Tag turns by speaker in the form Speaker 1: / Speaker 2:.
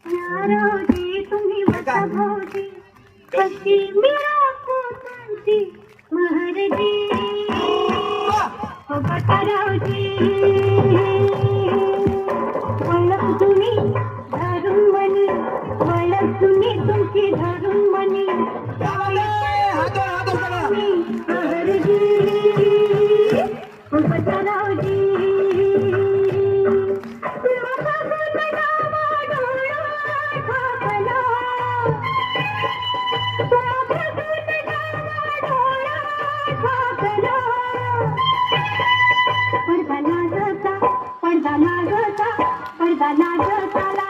Speaker 1: नारोजी तुम्ही बसा भाऊजी कशी मिळाको तुमची महरजी हो बटारावजी वळख तुम्ही धरून मनी वळख तुम्ही तुमची धरून मनी महरजी हो बटारावजी पडदा लागता